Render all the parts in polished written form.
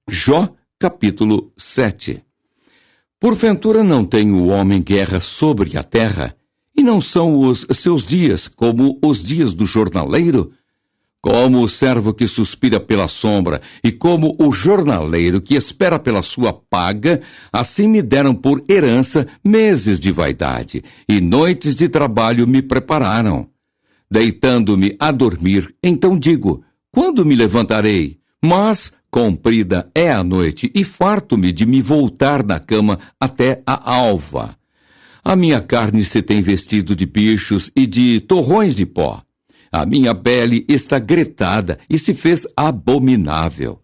Jó, capítulo 7. Porventura não tem o homem guerra sobre a terra, e não são os seus dias como os dias do jornaleiro? Como o servo que suspira pela sombra, e como o jornaleiro que espera pela sua paga, assim me deram por herança meses de vaidade, e noites de trabalho me prepararam. Deitando-me a dormir, então digo, quando me levantarei? Mas comprida é a noite, e farto-me de me voltar na cama até a alva. A minha carne se tem vestido de bichos e de torrões de pó. A minha pele está gretada e se fez abominável.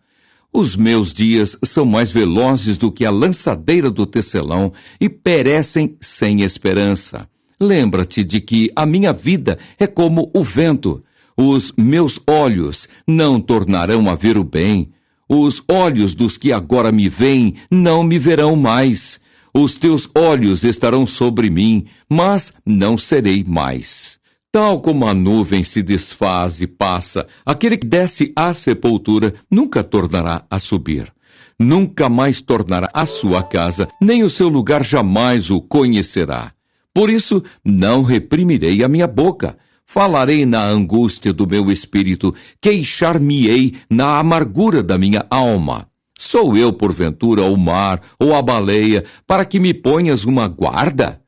Os meus dias são mais velozes do que a lançadeira do tecelão e perecem sem esperança. Lembra-te de que a minha vida é como o vento. Os meus olhos não tornarão a ver o bem. Os olhos dos que agora me veem não me verão mais. Os teus olhos estarão sobre mim, mas não serei mais. Tal como a nuvem se desfaz e passa, aquele que desce à sepultura nunca tornará a subir. Nunca mais tornará à sua casa, nem o seu lugar jamais o conhecerá. Por isso, não reprimirei a minha boca. Falarei na angústia do meu espírito, queixar-me-ei na amargura da minha alma. Sou eu, porventura, o mar ou a baleia, para que me ponhas uma guarda?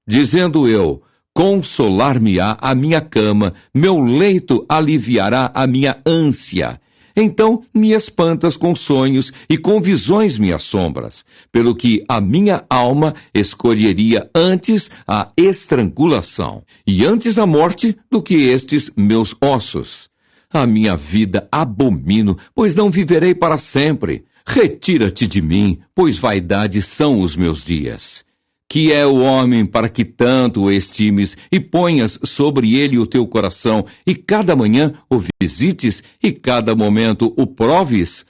Dizendo eu, consolar-me-á a minha cama, meu leito aliviará a minha ânsia. Então me espantas com sonhos e com visões me assombras, pelo que a minha alma escolheria antes a estrangulação, e antes a morte do que estes meus ossos. A minha vida abomino, pois não viverei para sempre. Retira-te de mim, pois vaidade são os meus dias. Que é o homem para que tanto o estimes e ponhas sobre ele o teu coração, e cada manhã o visites e cada momento o proves?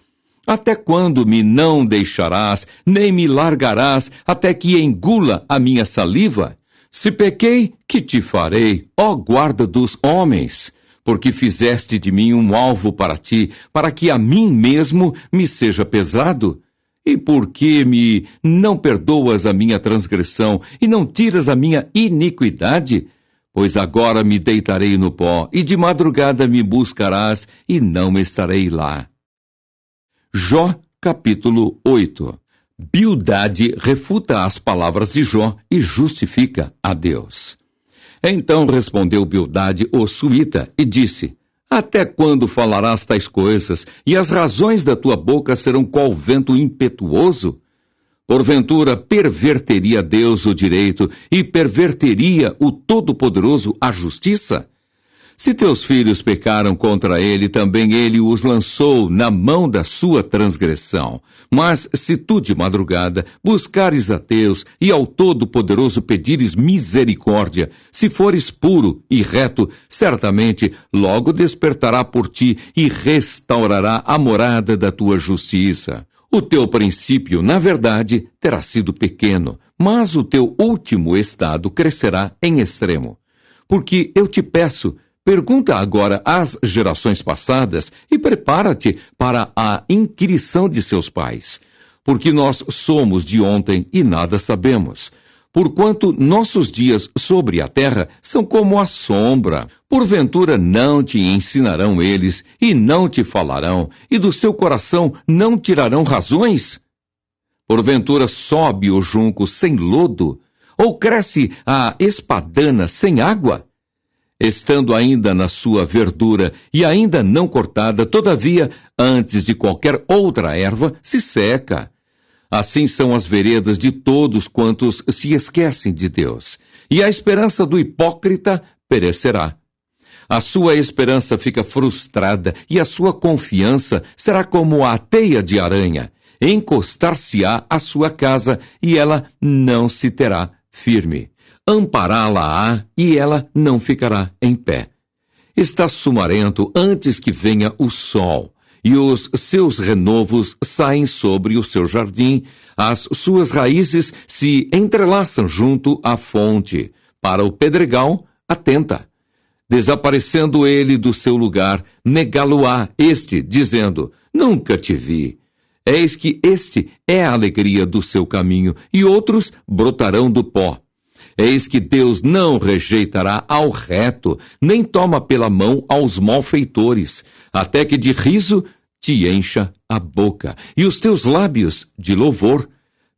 Até quando me não deixarás, nem me largarás, até que engula a minha saliva? Se pequei, que te farei, ó guarda dos homens? Porque fizeste de mim um alvo para ti, para que a mim mesmo me seja pesado? E por que me não perdoas a minha transgressão e não tiras a minha iniquidade? Pois agora me deitarei no pó, e de madrugada me buscarás, e não estarei lá. Jó, capítulo 8. Bildade refuta as palavras de Jó e justifica a Deus. Então respondeu Bildade o suíta e disse, até quando falarás tais coisas, e as razões da tua boca serão qual vento impetuoso? Porventura perverteria Deus o direito, e perverteria o Todo-Poderoso a justiça? Se teus filhos pecaram contra ele, também ele os lançou na mão da sua transgressão. Mas se tu de madrugada buscares a Deus e ao Todo-Poderoso pedires misericórdia, se fores puro e reto, certamente logo despertará por ti e restaurará a morada da tua justiça. O teu princípio, na verdade, terá sido pequeno, mas o teu último estado crescerá em extremo. Porque eu te peço, pergunta agora às gerações passadas e prepara-te para a inquirição de seus pais. Porque nós somos de ontem e nada sabemos. Porquanto nossos dias sobre a terra são como a sombra. Porventura não te ensinarão eles e não te falarão, e do seu coração não tirarão razões? Porventura sobe o junco sem lodo, ou cresce a espadana sem água? Estando ainda na sua verdura e ainda não cortada, todavia, antes de qualquer outra erva, se seca. Assim são as veredas de todos quantos se esquecem de Deus, e a esperança do hipócrita perecerá. A sua esperança fica frustrada, e a sua confiança será como a teia de aranha. Encostar-se-á à sua casa, e ela não se terá firme. Ampará-la-á, e ela não ficará em pé. Está sumarento antes que venha o sol, e os seus renovos saem sobre o seu jardim, as suas raízes se entrelaçam junto à fonte. Para o pedregal, atenta. Desaparecendo ele do seu lugar, negá-lo-á este, dizendo, nunca te vi. Eis que este é a alegria do seu caminho, e outros brotarão do pó. Eis que Deus não rejeitará ao reto, nem toma pela mão aos malfeitores, até que de riso te encha a boca, e os teus lábios de louvor.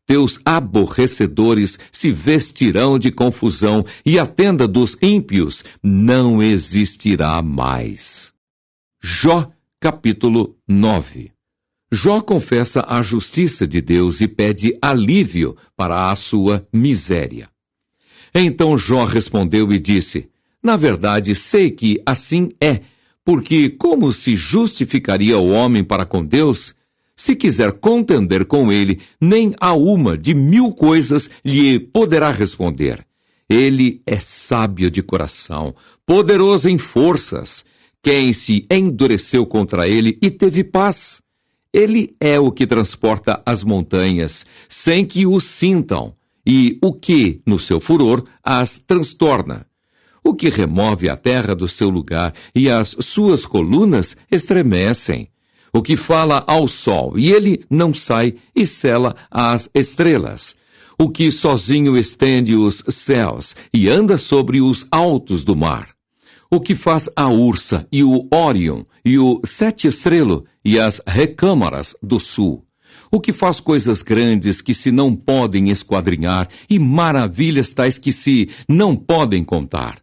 Teus aborrecedores se vestirão de confusão, e a tenda dos ímpios não existirá mais. Jó, capítulo 9. Jó confessa a justiça de Deus e pede alívio para a sua miséria. Então Jó respondeu e disse: na verdade, sei que assim é, porque como se justificaria o homem para com Deus? Se quiser contender com ele, nem a uma de 1000 coisas lhe poderá responder. Ele é sábio de coração, poderoso em forças. Quem se endureceu contra ele e teve paz? Ele é o que transporta as montanhas, sem que o sintam, e o que, no seu furor, as transtorna. O que remove a terra do seu lugar, e as suas colunas estremecem. O que fala ao sol, e ele não sai, e sela as estrelas. O que sozinho estende os céus, e anda sobre os altos do mar. O que faz a Ursa, e o Órion, e o Sete Estrelo, e as recâmaras do sul. O que faz coisas grandes que se não podem esquadrinhar, e maravilhas tais que se não podem contar.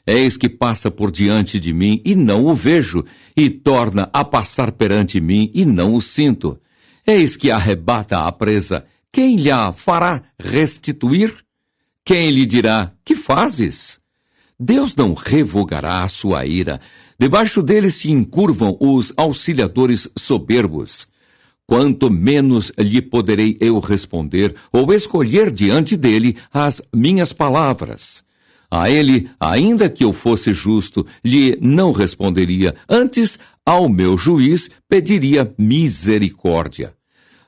Eis que passa por diante de mim e não o vejo, e torna a passar perante mim e não o sinto. Eis que arrebata a presa, quem lhe a fará restituir? Quem lhe dirá, que fazes? Deus não revogará a sua ira, debaixo dele se encurvam os auxiliadores soberbos. Quanto menos lhe poderei eu responder, ou escolher diante dele as minhas palavras. A ele, ainda que eu fosse justo, lhe não responderia, antes ao meu juiz pediria misericórdia.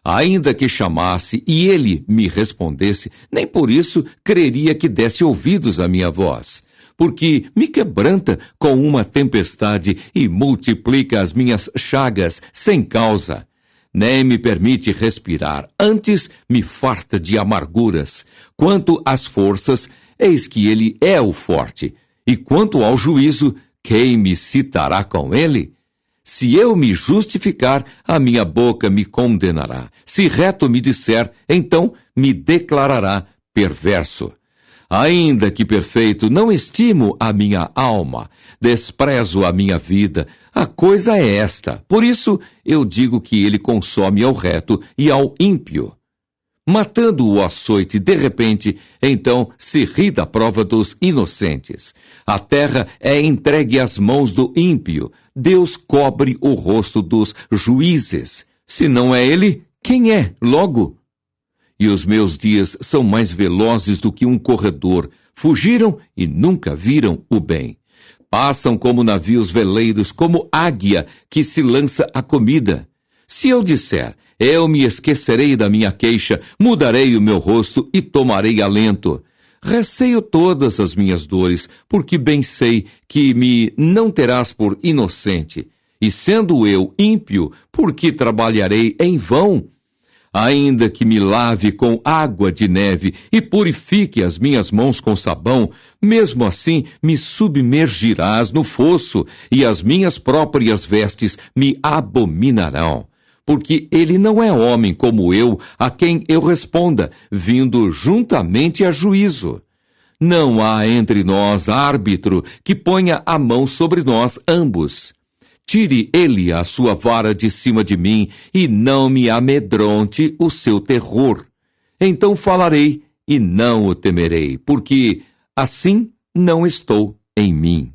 Ainda que chamasse e ele me respondesse, nem por isso creria que desse ouvidos à minha voz. Porque me quebranta com uma tempestade e multiplica as minhas chagas sem causa. Nem me permite respirar, antes me farta de amarguras. Quanto às forças, eis que ele é o forte. E quanto ao juízo, quem me citará com ele? Se eu me justificar, a minha boca me condenará. Se reto me disser, então me declarará perverso. Ainda que perfeito, não estimo a minha alma, desprezo a minha vida. A coisa é esta, por isso eu digo que ele consome ao reto e ao ímpio. Matando o açoite de repente, então se ri da prova dos inocentes. A terra é entregue às mãos do ímpio. Deus cobre o rosto dos juízes. Se não é ele, quem é, logo? E os meus dias são mais velozes do que um corredor. Fugiram e nunca viram o bem. Passam como navios veleiros, como águia que se lança a comida. Se eu disser, eu me esquecerei da minha queixa, mudarei o meu rosto e tomarei alento. Receio todas as minhas dores, porque bem sei que me não terás por inocente. E sendo eu ímpio, por que trabalharei em vão? Ainda que me lave com água de neve e purifique as minhas mãos com sabão, mesmo assim me submergirás no fosso, e as minhas próprias vestes me abominarão. Porque ele não é homem como eu, a quem eu responda, vindo juntamente a juízo. Não há entre nós árbitro que ponha a mão sobre nós ambos. Tire ele a sua vara de cima de mim, e não me amedronte o seu terror. Então falarei, e não o temerei, porque assim não estou em mim.